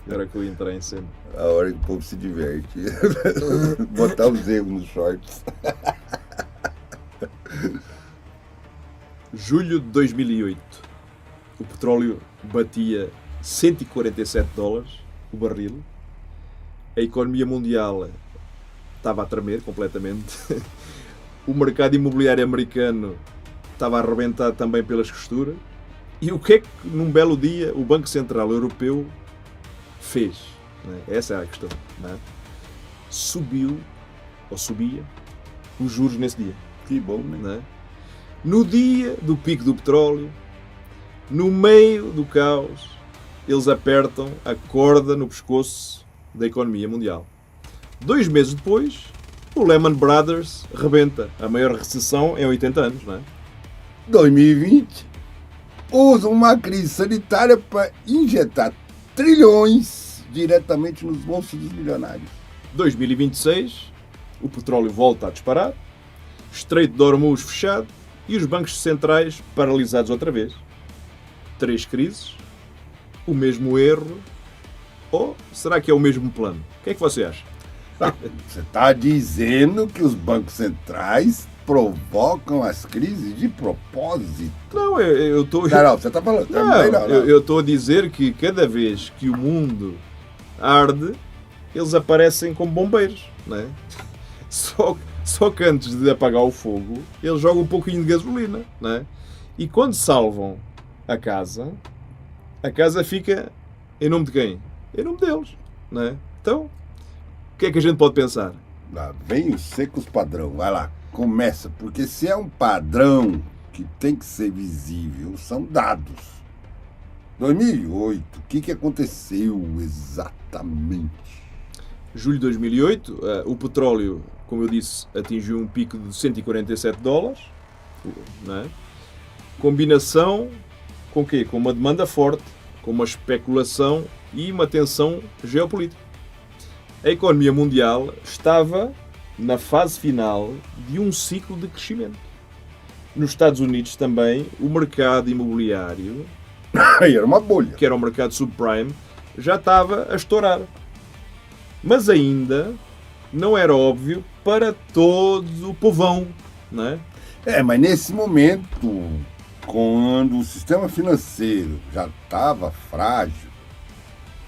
Agora que eu entrei em cena. A hora que o povo se diverte. Botar os erros nos shorts. Julho de 2008. O petróleo batia $147 o barril. A economia mundial estava a tremer completamente. O mercado imobiliário americano estava a arrebentar também pelas costuras. E o que é que, num belo dia, o Banco Central Europeu fez? Essa é a questão. Não é? Subiu, ou subia, os juros nesse dia. Que bom, né? Não é? No dia do pico do petróleo, no meio do caos, eles apertam a corda no pescoço da economia mundial. 2 meses depois, o Lehman Brothers rebenta. A maior recessão em 80 anos, não é? 2020 usa uma crise sanitária para injetar trilhões diretamente nos bolsos dos milionários. 2026, o petróleo volta a disparar, Estreito de Hormuz fechado e os bancos centrais paralisados outra vez. 3 crises, o mesmo erro, ou será que é o mesmo plano? O que é que você acha? Você está dizendo que os bancos centrais provocam as crises de propósito? Não, eu estou... Não, você está falando. Não, eu estou a dizer que cada vez que o mundo arde, eles aparecem como bombeiros, não é? Só que antes de apagar o fogo, eles jogam um pouquinho de gasolina, não é? E quando salvam a casa fica em nome de quem? Em nome deles, não é? Então, o que é que a gente pode pensar? Lá vem os secos padrão, vai lá, começa, porque se é um padrão que tem que ser visível, são dados. 2008, o que aconteceu exatamente? Julho de 2008, o petróleo, como eu disse, atingiu um pico de $147, não é? Combinação com o quê? Com uma demanda forte, com uma especulação e uma tensão geopolítica. A economia mundial estava na fase final de um ciclo de crescimento. Nos Estados Unidos também, o mercado imobiliário, Aí era uma bolha. que era o mercado subprime, já estava a estourar. Mas ainda não era óbvio para todo o povão, não é? Mas nesse momento, quando o sistema financeiro já estava frágil,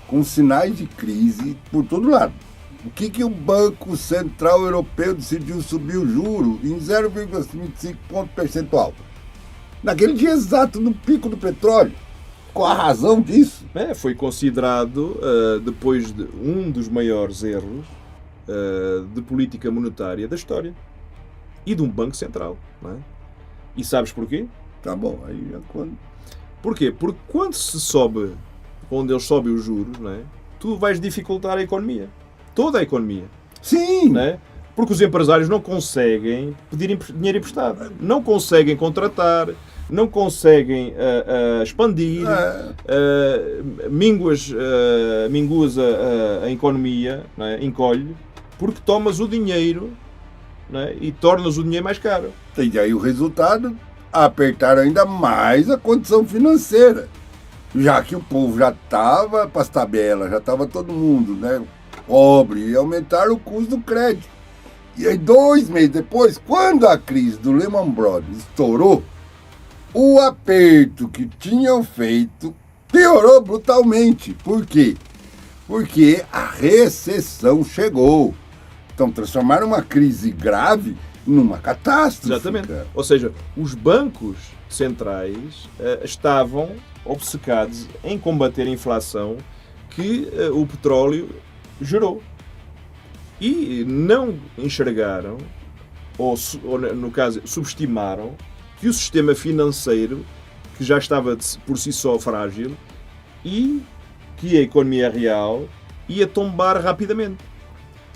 com sinais de crise por todo lado, o que o Banco Central Europeu decidiu subir o juro em 0,25 ponto percentual? Naquele dia exato do pico do petróleo. Qual a razão disso? Foi considerado, depois de um dos maiores erros de política monetária da história e de um banco central, não é? E sabes porquê? Tá bom, aí já quando... Porquê? Porque quando eles sobem os juros, não é? Tu vais dificultar a economia. Toda a economia. Sim! Não é? Porque os empresários não conseguem pedir dinheiro emprestado. Não conseguem contratar, não conseguem expandir, minguas a economia, não é? Encolhe, porque tomas o dinheiro, não é? E tornas o dinheiro mais caro. E aí o resultado, apertaram ainda mais a condição financeira. Já que o povo já estava para as tabelas, já estava todo mundo, né, pobre, e aumentaram o custo do crédito. E aí 2 meses depois, quando a crise do Lehman Brothers estourou, o aperto que tinham feito piorou brutalmente. Por quê? Porque a recessão chegou. Então transformaram uma crise grave numa catástrofe. Exatamente. Cara. Ou seja, os bancos centrais estavam obcecados em combater a inflação que o petróleo gerou. E não enxergaram, ou no caso, subestimaram, que o sistema financeiro, que já estava por si só frágil, e que a economia real ia tombar rapidamente.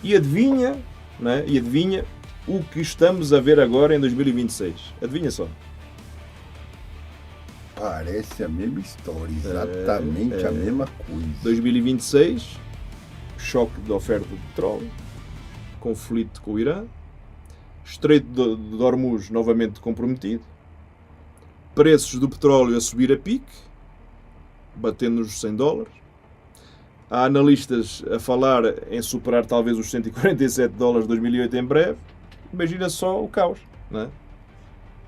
E adivinha, não é? E adivinha o que estamos a ver agora em 2026. Adivinha só. Parece a mesma história, exatamente a mesma coisa. 2026, choque de oferta de petróleo, conflito com o Irã, Estreito de Hormuz novamente comprometido, preços do petróleo a subir a pique batendo nos $100. Há analistas a falar em superar talvez os $147 de 2008 em breve. Imagina só o caos, não é?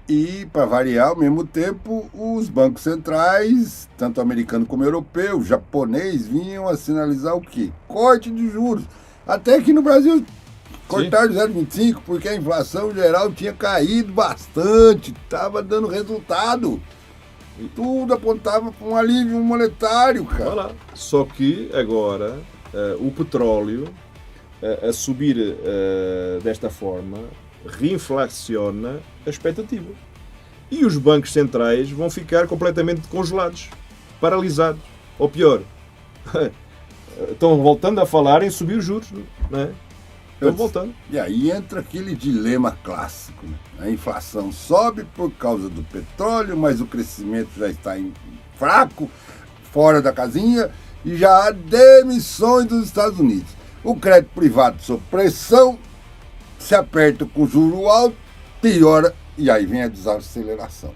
E, para variar, ao mesmo tempo, os bancos centrais, tanto americano como europeu, japonês, vinham a sinalizar o quê? Corte de juros. Até aqui no Brasil, cortaram 0,25, porque a inflação geral tinha caído bastante, estava dando resultado. Tudo apontava para um alívio monetário, cara. Olha lá. Só que agora o petróleo a subir desta forma reinflaciona a expectativa. E os bancos centrais vão ficar completamente congelados, paralisados. Ou pior, estão voltando a falar em subir os juros, não é? Estão voltando. E aí entra aquele dilema clássico, né? A inflação sobe por causa do petróleo, mas o crescimento já está fraco, fora da casinha, e já há demissões dos Estados Unidos. O crédito privado sob pressão, se aperta com juro alto, piora, e aí vem a desaceleração.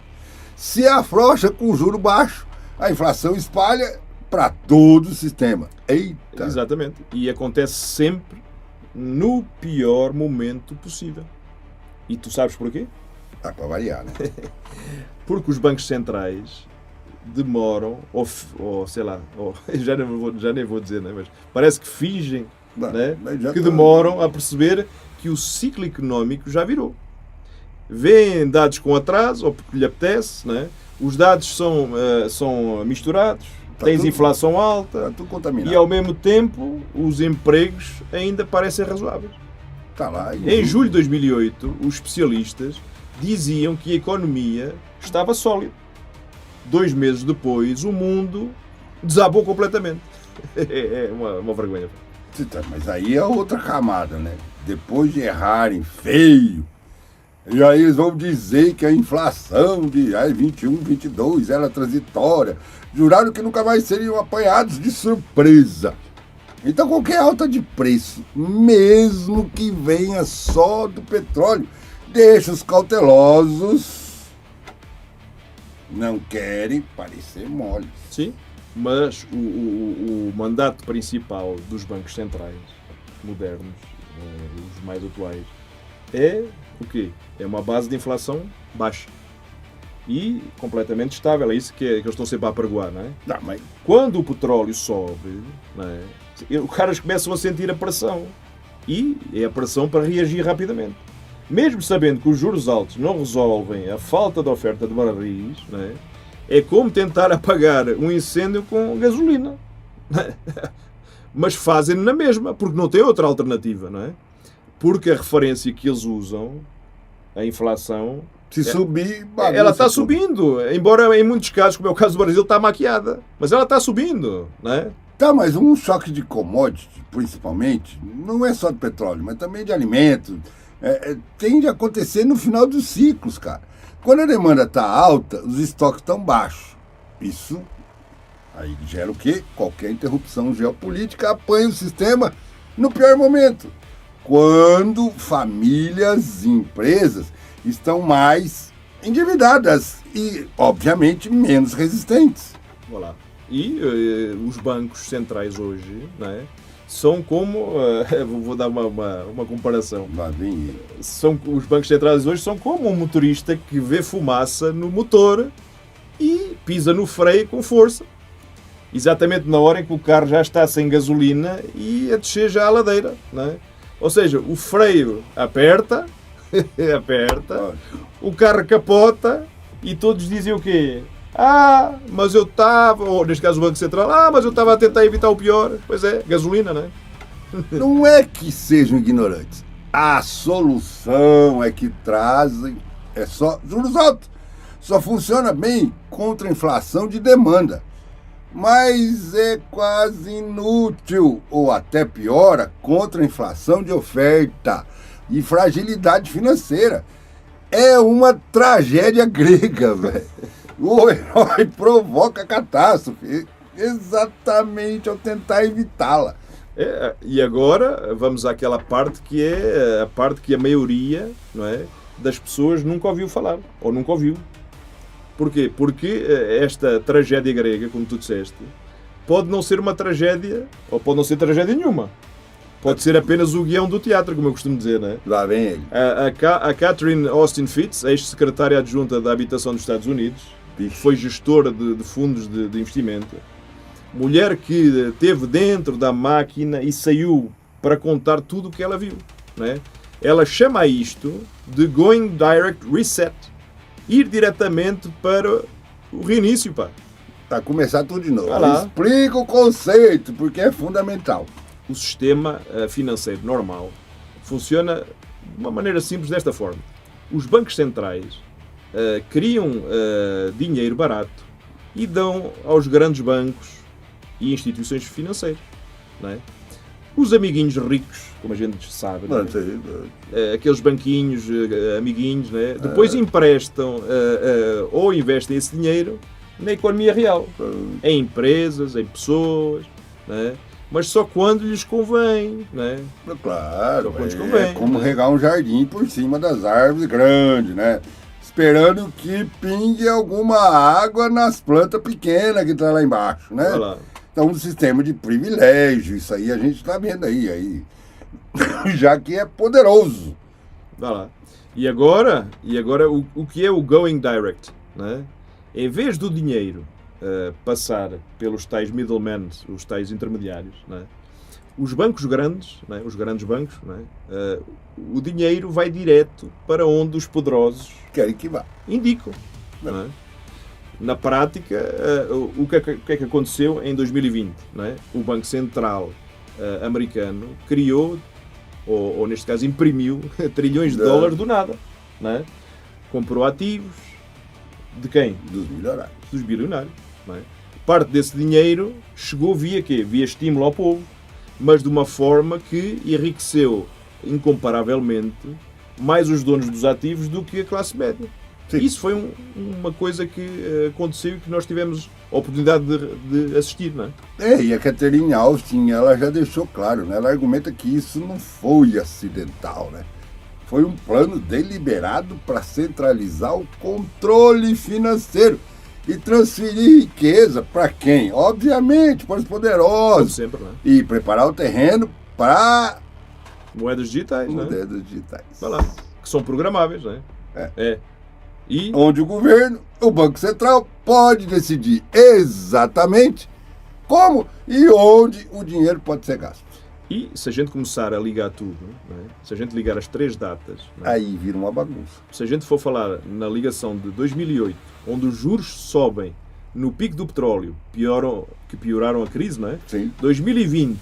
Se afrouxa com juro baixo, a inflação espalha para todo o sistema. Eita! Exatamente. E acontece sempre no pior momento possível. E tu sabes porquê? Dá para variar, né? Porque os bancos centrais demoram, ou sei lá, já nem vou dizer, né? Mas parece que fingem, né? Que demoram a perceber que o ciclo económico já virou. Vêem dados com atraso, ou porque lhe apetece, né? Os dados são misturados, tens inflação alta, tá tudo contaminado. E ao mesmo tempo os empregos ainda parecem razoáveis. Tá lá, em julho de 2008, os especialistas diziam que a economia estava sólida. 2 meses depois, o mundo desabou completamente. É uma vergonha. Mas aí é outra camada, né? Depois de errarem feio, e aí eles vão dizer que a inflação de 21, 22 era transitória. Juraram que nunca mais seriam apanhados de surpresa. Então qualquer alta de preço, mesmo que venha só do petróleo, deixa os cautelosos, não querem parecer moles. Sim, mas o mandato principal dos bancos centrais modernos, os mais atuais, é o quê? É uma base de inflação baixa e completamente estável. É isso que eles estão sempre a apregoar, não é? Não, mas... Quando o petróleo sobe, não é? Os caras começam a sentir a pressão. E é a pressão para reagir rapidamente. Mesmo sabendo que os juros altos não resolvem a falta de oferta de barris, não é? É como tentar apagar um incêndio com gasolina. Mas fazem-no na mesma, porque não tem outra alternativa, não é? Porque a referência que eles usam, a inflação... Se subir, ela está subindo. Embora em muitos casos, como é o caso do Brasil, está maquiada. Mas ela está subindo, não é? Tá, mas um choque de commodity, principalmente, não é só de petróleo, mas também de alimentos, tende a acontecer no final dos ciclos, cara. Quando a demanda está alta, os estoques estão baixos. Isso aí gera o quê? Qualquer interrupção geopolítica apanha o sistema no pior momento. Quando famílias e empresas estão mais endividadas e, obviamente, menos resistentes. Olá. E os bancos centrais hoje, não é? São como... vou dar uma comparação. Os bancos centrais hoje são como um motorista que vê fumaça no motor e pisa no freio com força. Exatamente na hora em que o carro já está sem gasolina e a descer já a ladeira, não é? Ou seja, o freio aperta, o carro capota e todos dizem o quê? Mas eu estava, ou neste caso o Banco Central, mas eu estava a tentar evitar o pior. Pois é, gasolina, não é? Não é que sejam ignorantes. A solução é que trazem, é só juros altos. Só funciona bem contra a inflação de demanda. Mas é quase inútil, ou até piora, contra a inflação de oferta e fragilidade financeira. É uma tragédia grega, velho. O herói provoca a catástrofe, exatamente ao tentar evitá-la. E agora vamos àquela parte que é a parte que a maioria, não é, das pessoas nunca ouviu falar, ou nunca ouviu. Porquê? Porque esta tragédia grega, como tu disseste, pode não ser uma tragédia, ou pode não ser tragédia nenhuma. Pode ser apenas o guião do teatro, como eu costumo dizer, não é? Lá vem ele. A Catherine Austin Fitts, ex-secretária adjunta da Habitação dos Estados Unidos, foi gestora de fundos de investimento, mulher que esteve dentro da máquina e saiu para contar tudo o que ela viu, não é? Ela chama isto de Going Direct Reset. Ir diretamente para o reinício, pá. Para começar tudo de novo. Vai lá. Explica o conceito, porque é fundamental. O sistema financeiro normal funciona de uma maneira simples desta forma. Os bancos centrais criam dinheiro barato e dão aos grandes bancos e instituições financeiras, não é? Os amiguinhos ricos, como a gente sabe, não é? Aqueles banquinhos amiguinhos, não é? Depois emprestam ou investem esse dinheiro na economia real, em empresas, em pessoas, não é? Mas só quando lhes convém, não é? Claro, quando lhes convém, é como né? regar um jardim por cima das árvores grandes, né? Esperando que pingue alguma água nas plantas pequenas que estão lá embaixo, né? Vai lá. Então, um sistema de privilégio, isso aí a gente está vendo aí, já que é poderoso. Vai lá. E agora o que é o Going Direct, não é? Em vez do dinheiro passar pelos tais middlemen, os tais intermediários, não é? Os bancos grandes, não é? Os grandes bancos, não é? O dinheiro vai direto para onde os poderosos Querem que vá. indicam, não é? Na prática, o que é que aconteceu em 2020? Não é? O Banco Central americano criou, ou neste caso imprimiu, trilhões de dólares do nada. Não é? Comprou ativos de quem? Dos milionários. Dos bilionários. Não é? Parte desse dinheiro chegou via quê? Via estímulo ao povo, mas de uma forma que enriqueceu incomparavelmente mais os donos dos ativos do que a classe média. Sim. Isso foi uma coisa que aconteceu e que nós tivemos a oportunidade de assistir, não é? E a Catherine Austin, ela já deixou claro, né? Ela argumenta que isso não foi acidental, né? Foi um plano deliberado para centralizar o controle financeiro e transferir riqueza para quem? Obviamente, para os Como poderosos. sempre, não é? E preparar o terreno para Moedas digitais, não é? moedas digitais. Vai lá. Que são programáveis, não é? E Onde o governo, o Banco Central, pode decidir exatamente como e onde o dinheiro pode ser gasto. E se a gente começar a ligar tudo, não é? Se a gente ligar as 3 datas, não é? Aí vira uma bagunça. Se a gente for falar na ligação de 2008, onde os juros sobem no pico do petróleo, que pioraram a crise, não é? Sim. 2020,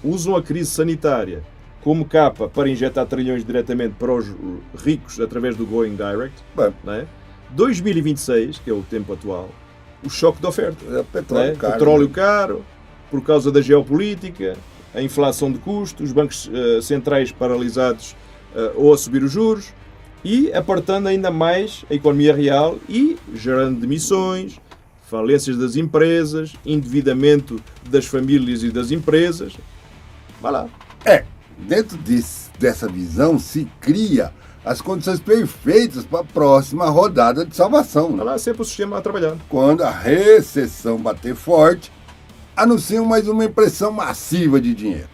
usam a crise sanitária como capa para injetar trilhões diretamente para os ricos através do Going Direct, Bem, não é? 2026, que é o tempo atual, o choque de oferta. é petróleo Não é? caro. Petróleo né? caro, por causa da geopolítica, a inflação de custos, os bancos centrais paralisados ou a subir os juros e apertando ainda mais a economia real e gerando demissões, falências das empresas, endividamento das famílias e das empresas. Vai lá. Dentro dessa visão se cria as condições perfeitas para a próxima rodada de salvação. Vai Né? lá, sempre o sistema a trabalhar. Quando a recessão bater forte, anunciam mais uma impressão massiva de dinheiro.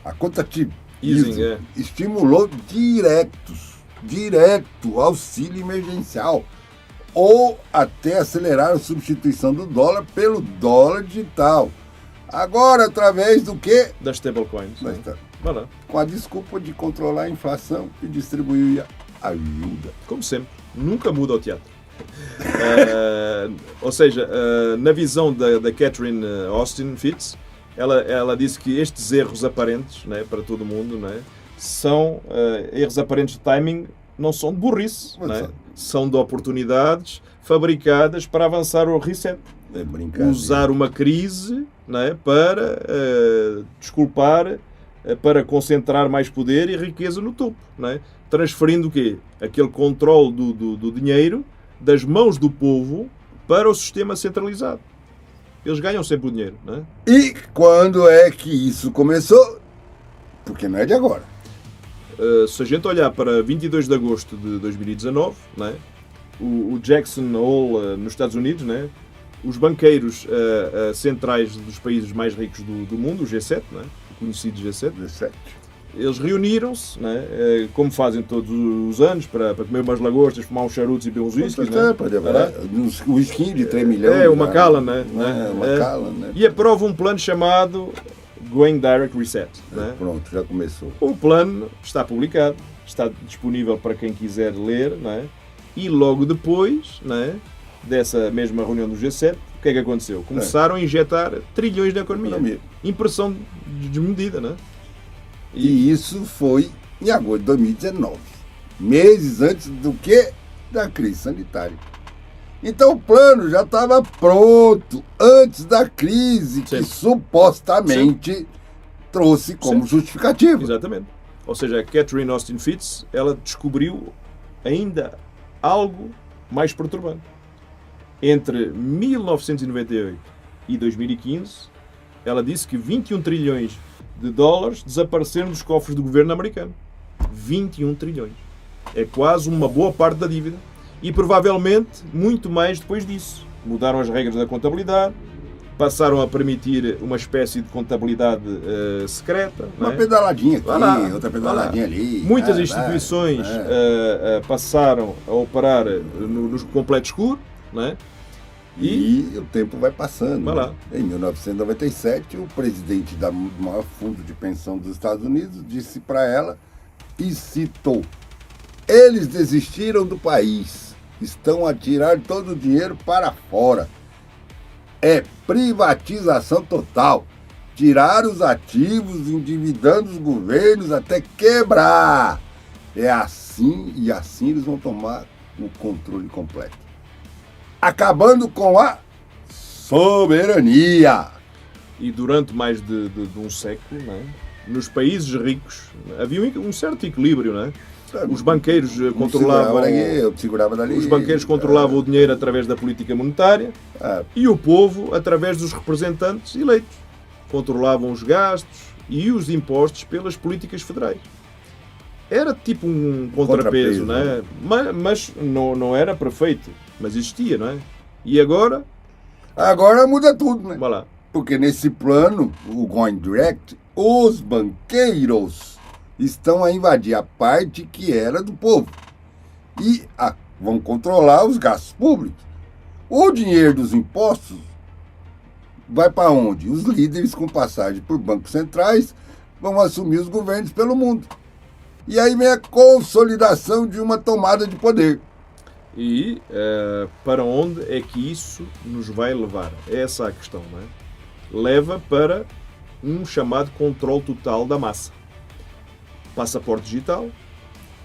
A quantitative Easing, estimulou direto auxílio emergencial ou até acelerar a substituição do dólar pelo dólar digital. Agora, através do quê? Das stablecoins. Mas né? tá, Vai lá. com a desculpa de controlar a inflação e distribuir a ajuda. Como sempre, nunca muda o teatro. Ou seja, na visão da Catherine Austin Fitts, ela disse que estes erros aparentes, né, para todo mundo, né, são erros aparentes de timing, não são de burrice, né, são de oportunidades fabricadas para avançar o reset. É brincadeira. Usar uma crise, né, para desculpar, para concentrar mais poder e riqueza no topo, né, transferindo o quê? Aquele controle do dinheiro das mãos do povo para o sistema centralizado. Eles ganham sempre o dinheiro, não é? E quando é que isso começou? Porque não é de agora. Se a gente olhar para 22 de agosto de 2019, não é? o Jackson Hole nos Estados Unidos, né? Os banqueiros centrais dos países mais ricos do mundo, o G7, né? O conhecido G7, eles reuniram-se, né? Como fazem todos os anos, para comer umas lagostas, fumar uns charutos e beber uns whiskies. Né? Um whisky de 3 milhões. O Macallan, né? Né? E aprova um plano chamado Going Direct Reset. Né? Pronto, já começou. O plano está publicado, está disponível para quem quiser ler, né? E logo depois, né, dessa mesma reunião do G7, o que é que aconteceu? Começaram a injetar trilhões na economia. Impressão desmedida, né? E isso foi em agosto de 2019, meses antes do que? Da crise sanitária. Então o plano já estava pronto antes da crise, que supostamente trouxe como justificativa. Exatamente. Ou seja, a Catherine Austin Fitts, ela descobriu ainda algo mais perturbante. Entre 1998 e 2015, ela disse que 21 trilhões de dólares desapareceram dos cofres do governo americano. 21 trilhões. É quase uma boa parte da dívida. E provavelmente muito mais depois disso. Mudaram as regras da contabilidade, passaram a permitir uma espécie de contabilidade secreta. Uma pedaladinha aqui, outra pedaladinha ali. Muitas instituições passaram a operar no completo escuro. Né? E o tempo vai passando. Vai lá. Em 1997, o presidente do maior fundo de pensão dos Estados Unidos disse para ela e citou: eles desistiram do país, estão a tirar todo o dinheiro para fora. É privatização total. Tirar os ativos, endividando os governos até quebrar. É assim, e assim eles vão tomar o controle completo. Acabando com a soberania. E durante mais de um século, né, nos países ricos, havia um certo equilíbrio, né? Os banqueiros controlavam. Segurava dali. Os banqueiros controlavam o dinheiro através da política monetária e o povo através dos representantes eleitos. Controlavam os gastos e os impostos pelas políticas federais. Era tipo um contrapeso, né? Mas não era perfeito. Mas existia, não é? E agora? Agora muda tudo, né? Vai lá. Porque nesse plano, o Going Direct, os banqueiros estão a invadir a parte que era do povo. E vão controlar os gastos públicos. O dinheiro dos impostos vai para onde? Os líderes com passagem por bancos centrais vão assumir os governos pelo mundo. E aí vem a consolidação de uma tomada de poder. E para onde é que isso nos vai levar? É essa a questão, não é? Leva para um chamado controle total da massa. Passaporte digital,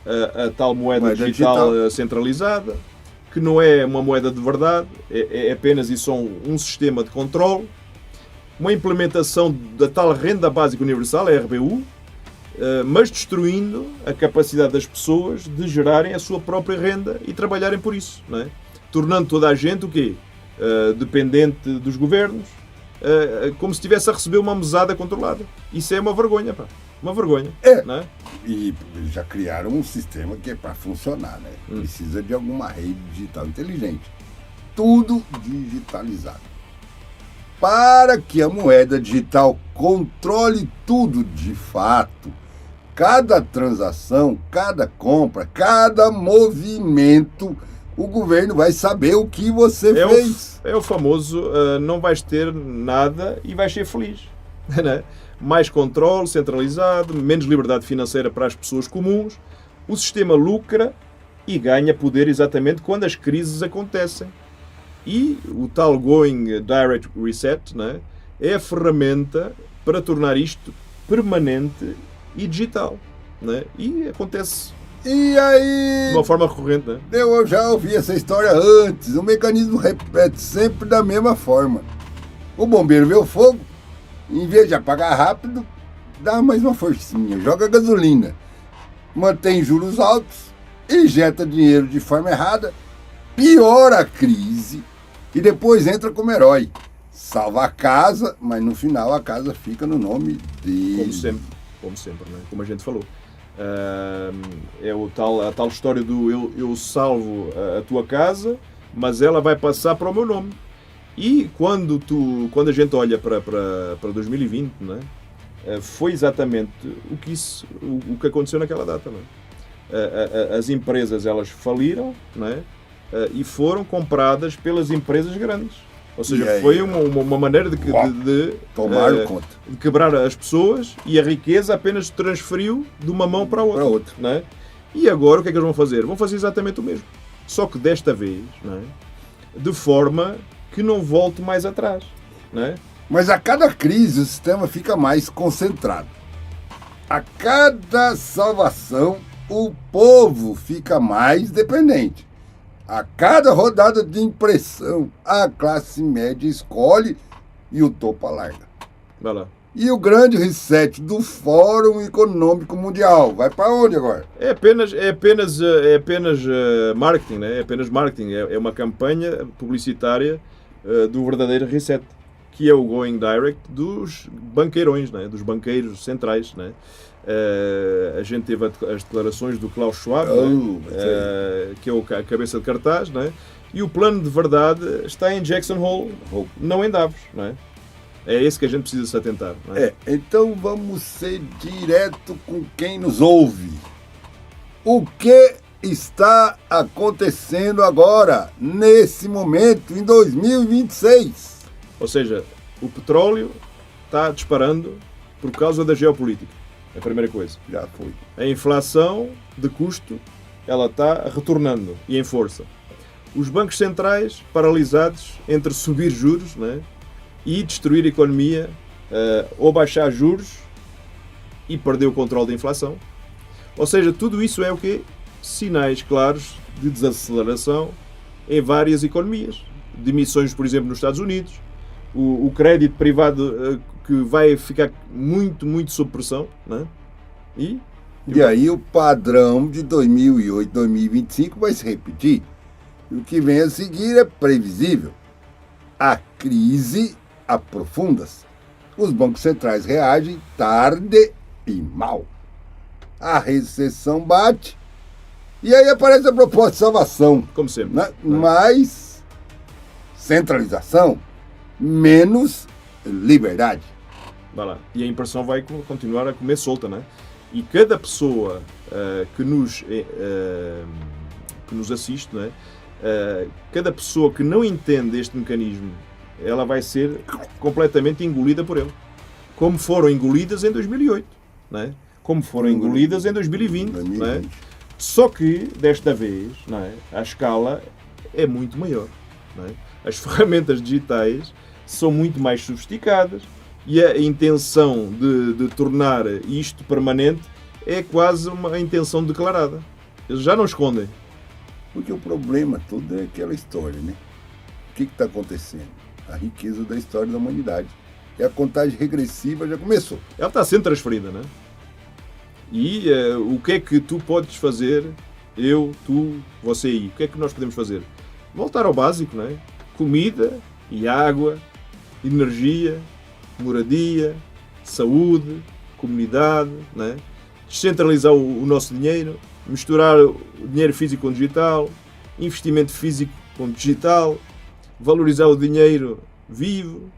a tal moeda digital centralizada, que não é uma moeda de verdade, é apenas e só um sistema de controle, uma implementação da tal renda básica universal, a RBU, mas destruindo a capacidade das pessoas de gerarem a sua própria renda e trabalharem por isso, não é? Tornando toda a gente o quê? Dependente dos governos, como se estivesse a receber uma mesada controlada. Isso é uma vergonha, pá. Uma vergonha. Não é? E eles já criaram um sistema que é para funcionar, né? Precisa de alguma rede digital inteligente. Tudo digitalizado. Para que a moeda digital controle tudo de fato, cada transação, cada compra, cada movimento, o governo vai saber o que você fez. É o famoso não vais ter nada e vais ser feliz. Né? Mais controle centralizado, menos liberdade financeira para as pessoas comuns. O sistema lucra e ganha poder exatamente quando as crises acontecem. E o tal Going Direct Reset, né, é a ferramenta para tornar isto permanente e digital. Né? E acontece e aí, de uma forma recorrente. Né? Eu já ouvi essa história antes. O mecanismo repete sempre da mesma forma. O bombeiro vê o fogo, em vez de apagar rápido, dá mais uma forcinha, joga gasolina, mantém juros altos, injeta dinheiro de forma errada, piora a crise e depois entra como herói. Salva a casa, mas no final a casa fica no nome dele. Como sempre, né? Como a gente falou. É a tal história do eu salvo a tua casa, mas ela vai passar para o meu nome. E quando a gente olha para 2020, não é? Foi exatamente o que aconteceu naquela data. Não é? As empresas elas faliram, não é? E foram compradas pelas empresas grandes. Ou seja, foi uma maneira de tomar conta. De quebrar as pessoas, e a riqueza apenas se transferiu de uma mão para a outra. Não é? E agora o que é que eles vão fazer? Vão fazer exatamente o mesmo. Só que desta vez, não é? De forma que não volte mais atrás. Não é? Mas a cada crise o sistema fica mais concentrado. A cada salvação o povo fica mais dependente. A cada rodada de impressão, a classe média escolhe e o topo alarga. Vai lá. E o grande reset do Fórum Econômico Mundial vai para onde agora? É apenas marketing, né? É apenas marketing. É uma campanha publicitária do verdadeiro reset, que é o going direct dos banqueirões, né? Dos banqueiros centrais, né? A gente teve as declarações do Klaus Schwab, que é a cabeça de cartaz, né? E o plano de verdade está em Jackson Hole, não em Davos. Não é? É esse que a gente precisa se atentar. Não é? Então vamos ser direto com quem nos ouve. O que está acontecendo agora, nesse momento, em 2026? Ou seja, o petróleo está disparando por causa da geopolítica. É a primeira coisa. Já foi. A inflação de custo, ela está retornando e em força. Os bancos centrais paralisados entre subir juros, né, e destruir a economia, ou baixar juros e perder o controle da inflação. Ou seja, tudo isso é o quê? Sinais claros de desaceleração em várias economias. Demissões, por exemplo, nos Estados Unidos. O crédito privado que vai ficar muito, muito sob pressão, né? E aí o padrão de 2008, 2025 vai se repetir. E o que vem a seguir é previsível. A crise aprofunda-se. Os bancos centrais reagem tarde e mal. A recessão bate. E aí aparece a proposta de salvação. Como sempre. Né? Mais centralização, menos liberdade. Vai lá. E a impressão vai continuar a comer solta, né? E cada pessoa que nos assiste, né? Cada pessoa que não entende este mecanismo, ela vai ser completamente engolida por ele. Como foram engolidas em 2008, né? Como foram engolidas em 2020. Né? Só que, desta vez, não é? A escala é muito maior. Não é? As ferramentas digitais são muito mais sofisticadas e a intenção de tornar isto permanente é quase uma intenção declarada. Eles já não escondem. Porque o problema todo é aquela história, né? O que está acontecendo? A riqueza da história da humanidade. E a contagem regressiva já começou. Ela está sendo transferida, né? E o que é que tu podes fazer? Eu, tu, você aí. O que é que nós podemos fazer? Voltar ao básico, não é? Comida e água, energia, moradia, saúde, comunidade, não é? Descentralizar o nosso dinheiro, misturar o dinheiro físico com digital, investimento físico com digital, valorizar o dinheiro vivo.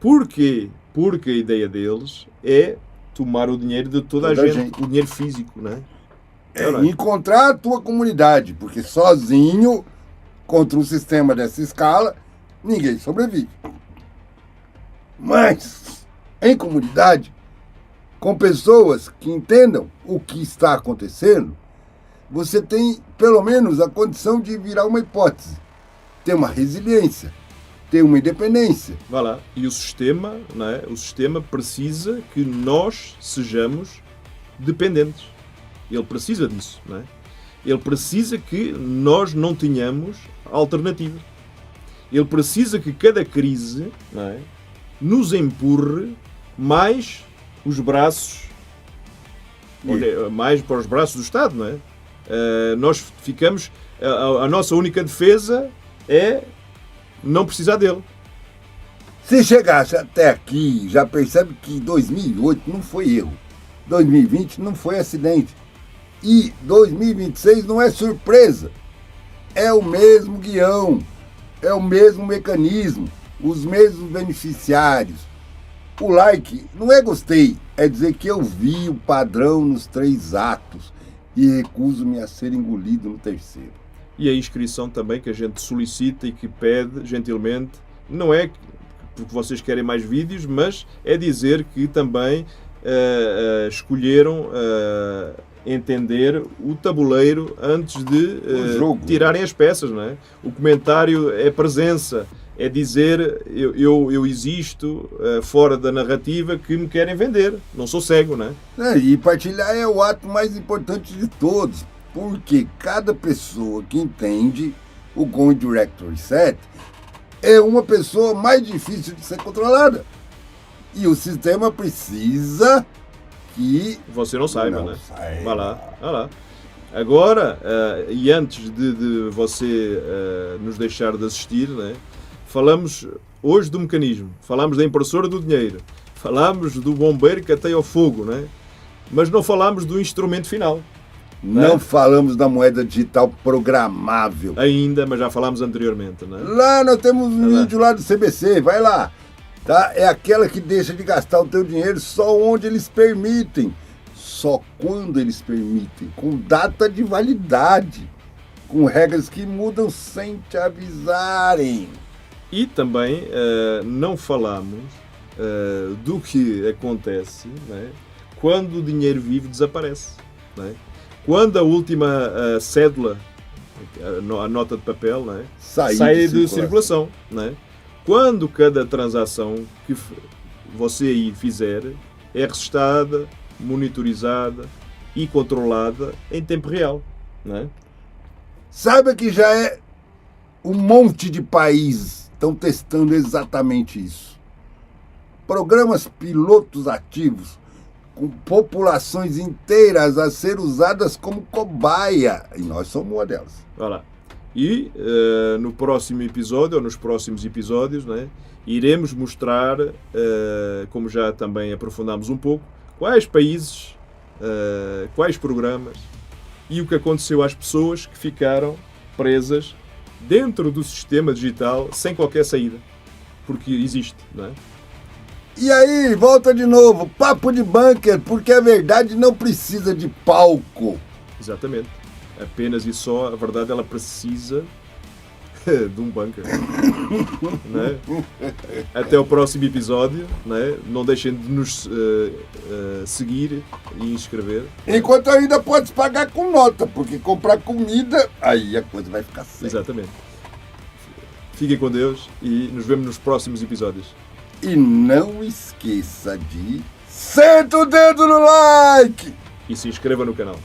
Porquê? Porque a ideia deles é tomar o dinheiro de toda a gente, o dinheiro físico, não é? Encontrar a tua comunidade, porque sozinho, contra um sistema dessa escala, ninguém sobrevive. Mas, em comunidade, com pessoas que entendam o que está acontecendo, você tem, pelo menos, a condição de virar uma hipótese, ter uma resiliência, ter uma independência. Vai lá. E o sistema, não é? O sistema precisa que nós sejamos dependentes. Ele precisa disso, não é? Ele precisa que nós não tenhamos alternativa. Ele precisa que cada crise, não é, nos empurre mais os braços, mais para os braços do Estado, não é? Nós ficamos... A nossa única defesa é não precisar dele. Se chegasse até aqui, já percebe que 2008 não foi erro. 2020 não foi acidente. E 2026 não é surpresa. É o mesmo guião, é o mesmo mecanismo, os mesmos beneficiários. O like não é gostei, é dizer que eu vi o padrão nos 3 atos e recuso-me a ser engolido no 3º. E a inscrição também que a gente solicita e que pede gentilmente, não é porque vocês querem mais vídeos, mas é dizer que também escolheram entender o tabuleiro antes de tirarem as peças, não é? O comentário é presença, é dizer eu existo fora da narrativa que me querem vender, não sou cego, não é? E partilhar é o ato mais importante de todos, porque cada pessoa que entende o Going Directory Set é uma pessoa mais difícil de ser controlada. E o sistema precisa que você não saiba, né? Vá lá. Agora, e antes de você nos deixar de assistir, né? Falamos hoje do mecanismo, falamos da impressora do dinheiro, falamos do bombeiro que ateia ao fogo, né? Mas não falamos do instrumento final. Não falamos da moeda digital programável. Ainda, mas já falámos anteriormente, né? Lá nós temos um vídeo lá do CBC, vai lá. Tá? É aquela que deixa de gastar o teu dinheiro só onde eles permitem. Só quando eles permitem. Com data de validade. Com regras que mudam sem te avisarem. E também não falamos do que acontece, né, quando o dinheiro vivo desaparece. Né? Quando a última cédula, a nota de papel, né, sai de circulação. Né? Quando cada transação que você aí fizer é registada, monitorizada e controlada em tempo real. Né? Saiba que já é um monte de países estão testando exatamente isso. Programas pilotos ativos com populações inteiras a ser usadas como cobaia. E nós somos uma delas. Vai lá. E no próximo episódio, ou nos próximos episódios, né, iremos mostrar, como já também aprofundamos um pouco, quais países, quais programas e o que aconteceu às pessoas que ficaram presas dentro do sistema digital sem qualquer saída. Porque existe, não é? E aí, volta de novo, papo de bunker, porque a verdade não precisa de palco. Exatamente. Apenas e só, a verdade, ela precisa de um bunker. Né? Até o próximo episódio. Né? Não deixem de nos seguir e inscrever. Enquanto ainda pode pagar com nota, porque comprar comida, aí a coisa vai ficar séria. Exatamente. Fiquem com Deus e nos vemos nos próximos episódios. E não esqueça de... Senta o dedo no like! E se inscreva no canal.